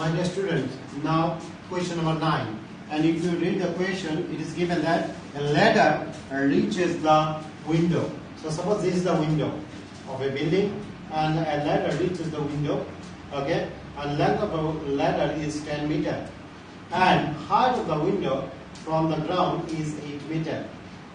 My dear students, now question number 9. And if you read the question, it is given that a ladder reaches the window. So suppose this is the window of a building and a ladder reaches the window. Okay, and length of the ladder is 10 meter and height of the window from the ground is 8 meter.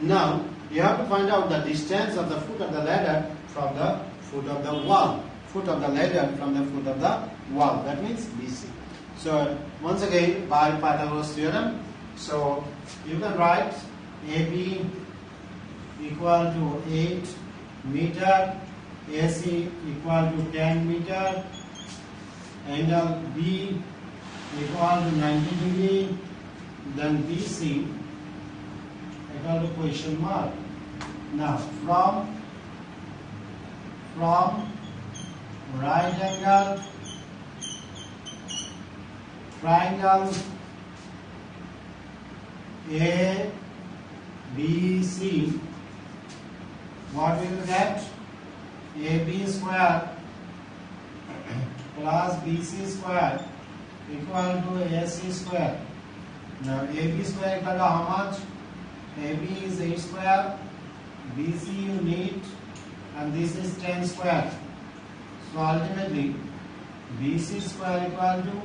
Now you have to find out the distance of the foot of the ladder from the foot of the wall. Foot of the ladder from the foot of the wall. That means BC. So once again by Pythagoras theorem. So you can write AB equal to 8 meter, AC equal to 10 meter, angle B equal to 90 degree, then BC equal to question mark. Now from right angle triangle A B C, what will you get? AB square plus BC square equal to AC square. Now AB square equal to how much? AB is 8 square, BC you need, and this is 10 square. So ultimately BC square equal to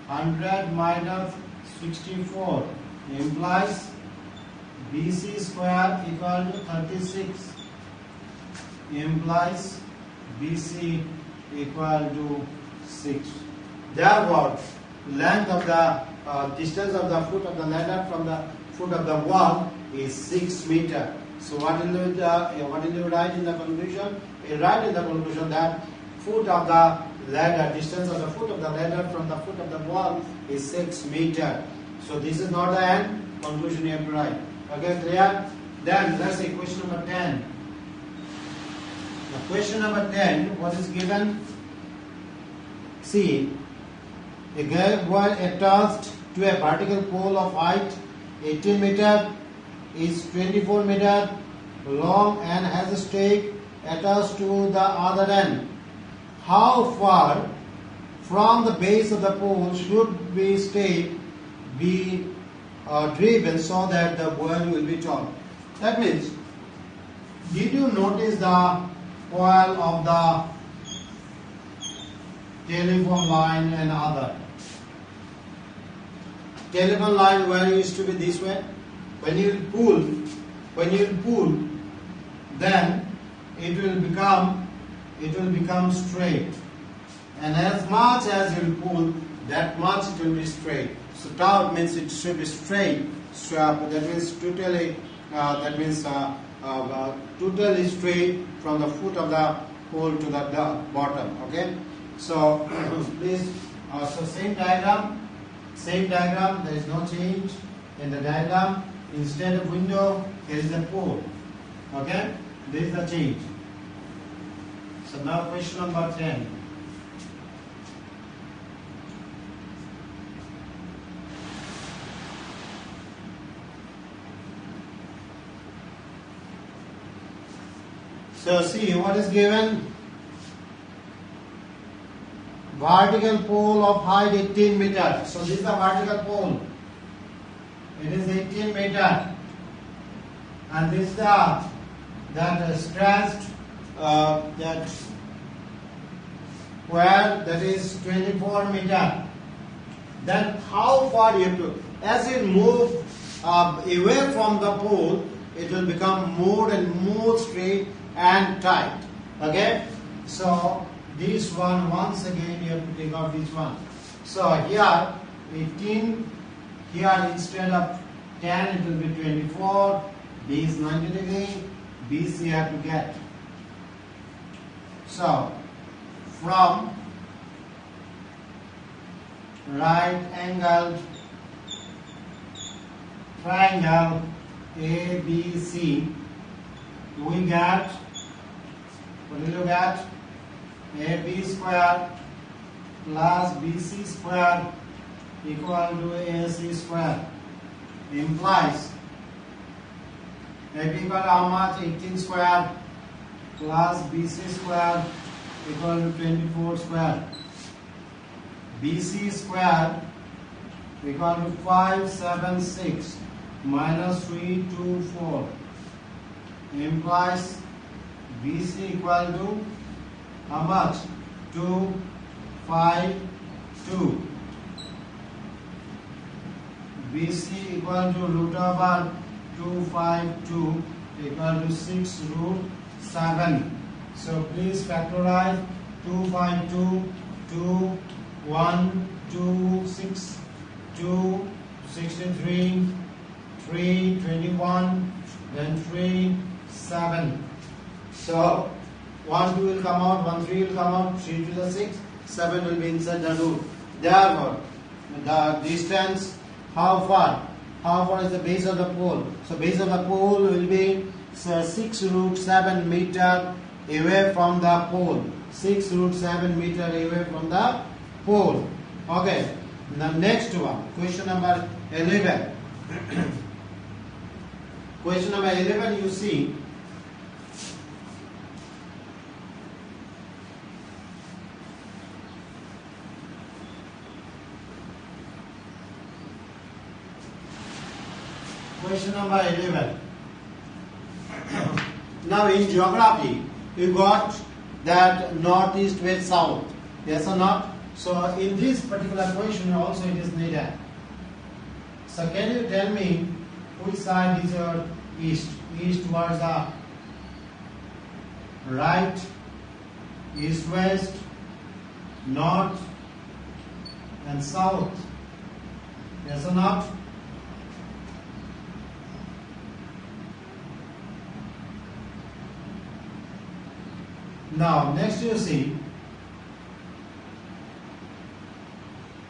100 minus 64 implies BC square equal to 36 implies BC equal to 6. Therefore, length of the distance of the foot of the ladder from the foot of the wall is 6 meter. So what will you write in the conclusion? You write in the conclusion that foot of the ladder, distance of the foot of the ladder from the foot of the wall is 6 meter. So this is not the end. Conclusion you have to write. Okay, clear? Then let's say question number 10. Now question number 10, what is given? See, a girl was attached to a vertical pole of height 18 meter, is 24 meter long and has a stake attached to the other end. How far from the base of the pole should the stake be driven so that the boy will be tall? That means, did you notice the coil of the telephone line and other? Telephone line where it used to be this way. When you pull, then it will become straight, and as much as you pull, that much it will be straight. So tau means it should be straight. So that means totally straight from the foot of the pole to the bottom. Okay. So please. So same diagram. There is no change in the diagram. Instead of window, here is a pole. Okay. This is the change. So now question number 10. So see what is given. Vertical pole of height 18 meter. So this is the vertical pole. It is 18 meter. And this is that stretched that where that is 24 meter. Then how far you have to, as you move away from the pole, it will become more and more straight and tight. Okay. So this one, once again you have to take out this one. So here 18, here instead of 10 it will be 24. B is 90 degree. BC you have to get. So from right angled triangle ABC, we get, what will you get? AB square plus BC square equal to AC square implies AB equal to how much? 18 square plus BC square equal to 24 square. BC square equal to 576 minus 324 implies BC equal to how much? 252. BC equal to root over 252 equal to 6 root 7. So please factorize 252, 2, 1, 2, 6, 2, 63, 3, 21, then 3, 7. So 1, 2 will come out, 1, 3 will come out, 3 to the 6, 7 will be inside the root. Therefore, the distance, how far? How far is the base of the pole? So base of the pole will be 6 root 7 meter away from the pole. 6 root 7 meter away from the pole. Okay. The next one, question number 11. Question number 11, you see. Question number 11. Now in geography, you got that north, east, west, south. Yes or not? So in this particular question also it is needed. So can you tell me which side is your east? East towards the right, east, west, north and south. Yes or not? Now, next you see,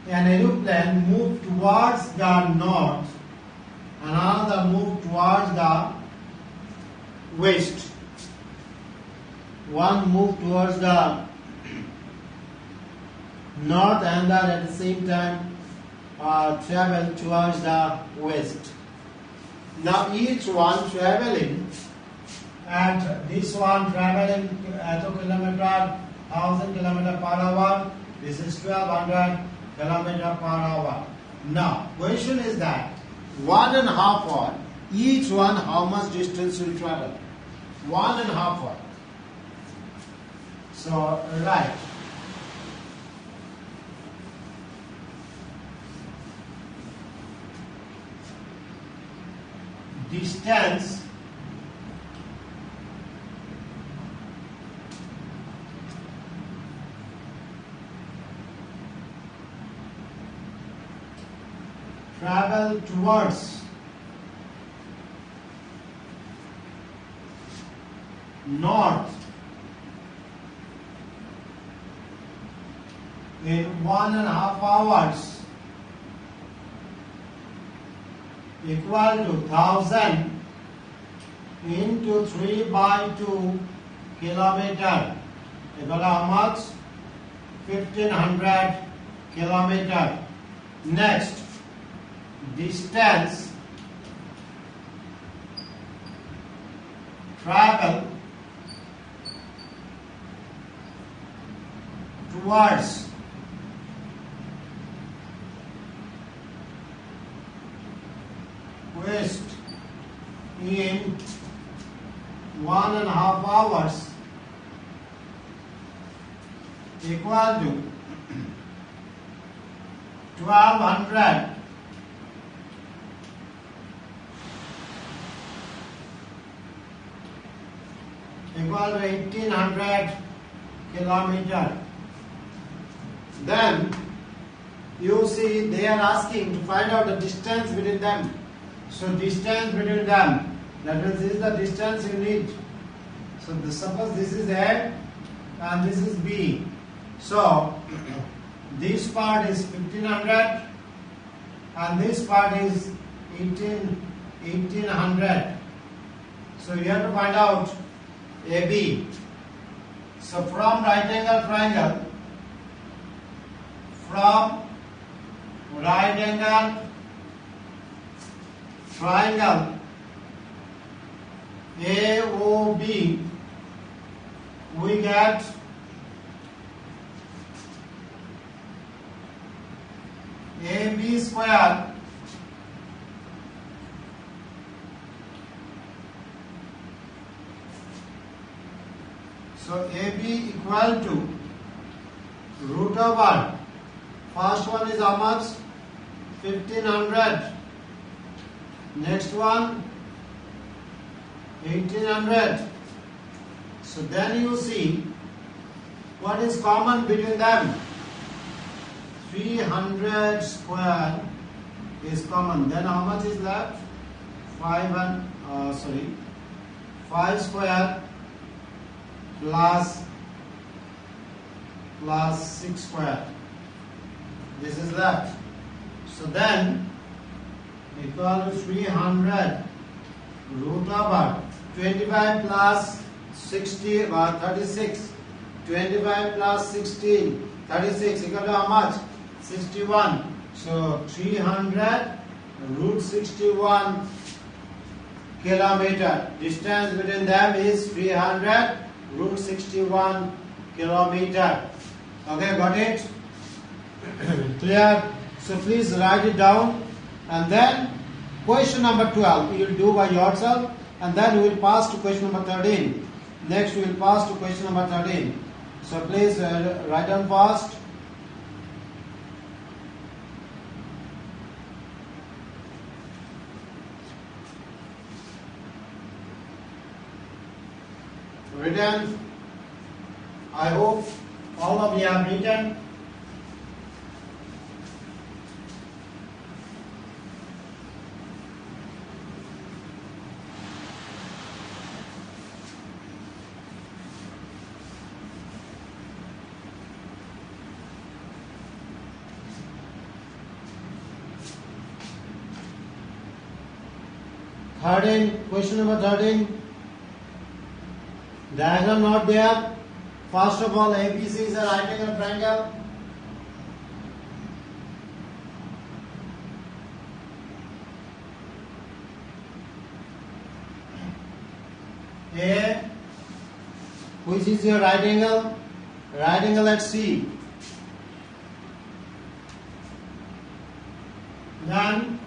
an aeroplane move towards the north, another move towards the west. One move towards the north and at the same time travel towards the west. Now, each one traveling at this one traveling at a kilometer, 1000 km per hour. This is 1200 km per hour. Now, question is that 1.5 hour, each one how much distance will travel? 1.5 hour. So, right. Distance travel towards north in 1.5 hours equal to 1000 into 3/2 kilometer equal to how much? 1500 kilometer. Next, distance travel towards west in 1.5 hours equal to 1200 equal to 1800 kilometer. Then you see they are asking to find out the distance between them. So distance between them, that means this is the distance you need. So suppose this is A and this is B. So this part is 1500 and this part is 1800. So you have to find out AB. So from right angle triangle, AOB, we get AB square so AB equal to root over first one is how much 1500 next one 1800 so then you see what is common between them 300 square is common then how much is left 5 square plus 6 square this is left so then equal to 300 root over 25 plus 60 36 25 plus 16 36 equal to how much 61 so 300 root 61 kilometer distance between them is 300 root 61 kilometer okay got it clear so please write it down and then question number 12 you will do by yourself and then we will pass to question number 13 next we will pass to question number 13 so please write down fast written I hope all of you have written question number 13 diagram not there first of all ABC is a right angle triangle A which is your right angle at C then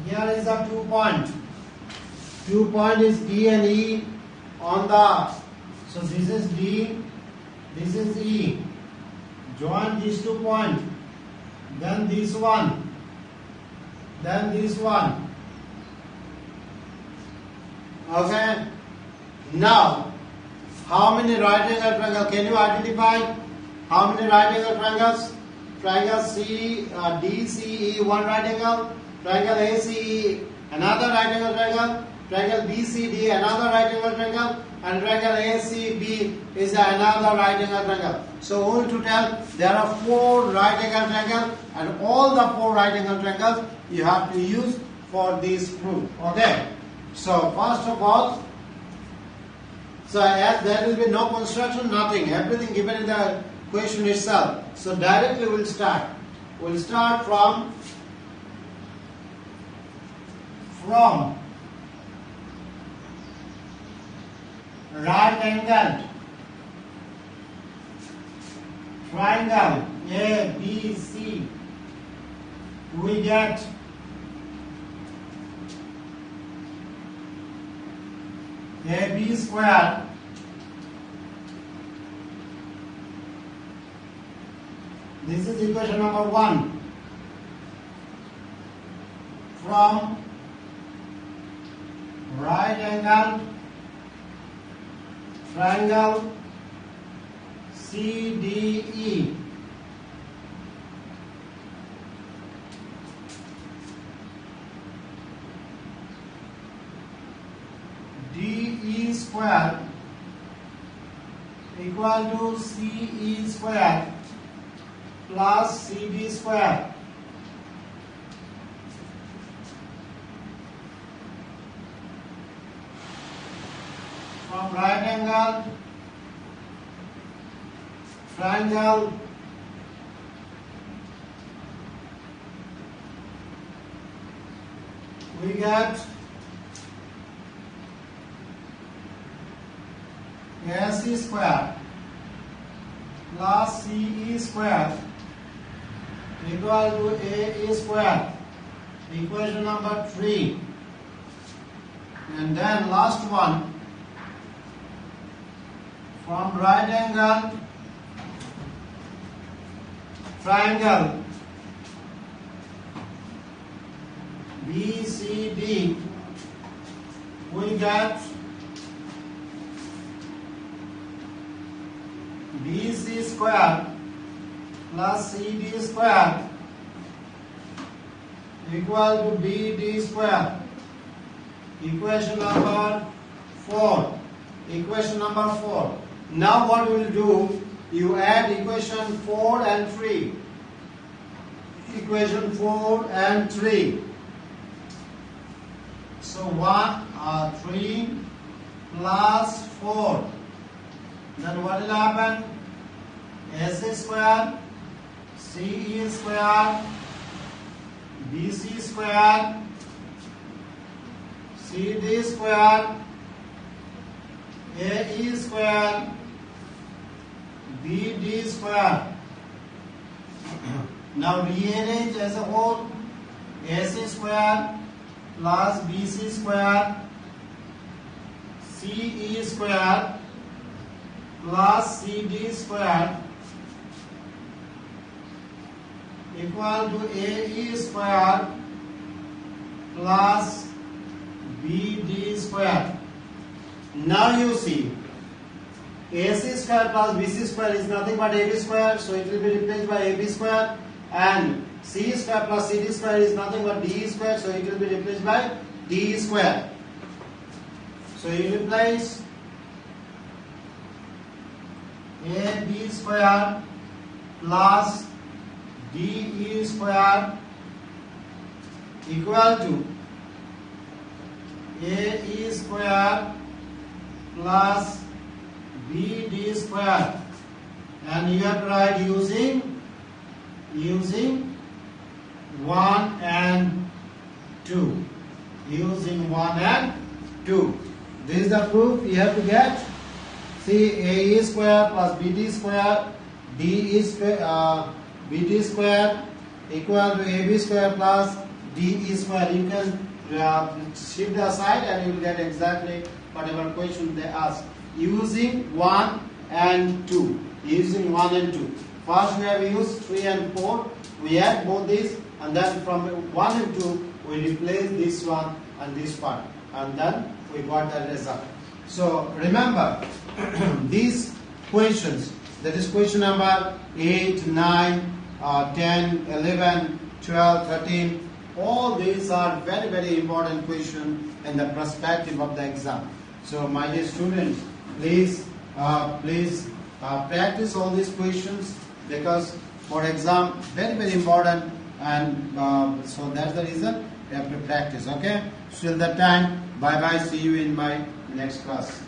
here is a 2 point is D and E on the so this is D this is E join these 2 points then this one then this one okay now how many right angle triangles can you identify how many right angle triangles triangle DCE one right angle triangle ACE another right angle triangle triangle BCD another right angle triangle and triangle ACB is another right angle triangle so all total there are 4 right angle triangles and all the 4 right angle triangles you have to use for this proof okay so first of all so as there will be no construction nothing everything given in the question itself so directly we'll start from right angle triangle ABC we get AB square this is equation number 1 from right angle triangle CDE DE square equal to CE square plus CD square from right angle triangle we get AC square plus CE square equal to A square. Equation number 3. And then last one, from right angle triangle BCD, we get BC square plus CD square equal to BD square. Equation number 4. Equation number 4. Now what we will do, you add equation 4 and 3. Equation 4 and 3. So 3 plus 4. Then what will happen? AC square, CE square, BC square, CD square, AE square, BD square. Now rearrange as a whole. AC square plus BC square, CE square plus CD square equal to AE square plus BD square. Now you see, AC square plus BC square is nothing but AB square, so it will be replaced by AB square, and CE square plus CD square is nothing but DE square, so it will be replaced by DE square. So you replace AB square plus DE square equal to AE square plus BD square, and you have to write using 1 and 2. Using 1 and 2. This is the proof you have to get. See, AE square plus BD square, DE square, BD square equal to AB square plus DE square. You can shift aside and you will get exactly whatever question they ask. Using 1 and 2. Using 1 and 2. First we have used 3 and 4. We add both these, and then from 1 and 2 we replace this one and this part, and then we got the result. So remember these questions, that is question number 8, 9, 10, 11, 12, 13, all these are very, very important questions in the perspective of the exam. So my dear students, please practice all these questions, because for exam very, very important, and so that's the reason you have to practice. Okay, till that time, bye bye, see you in my next class.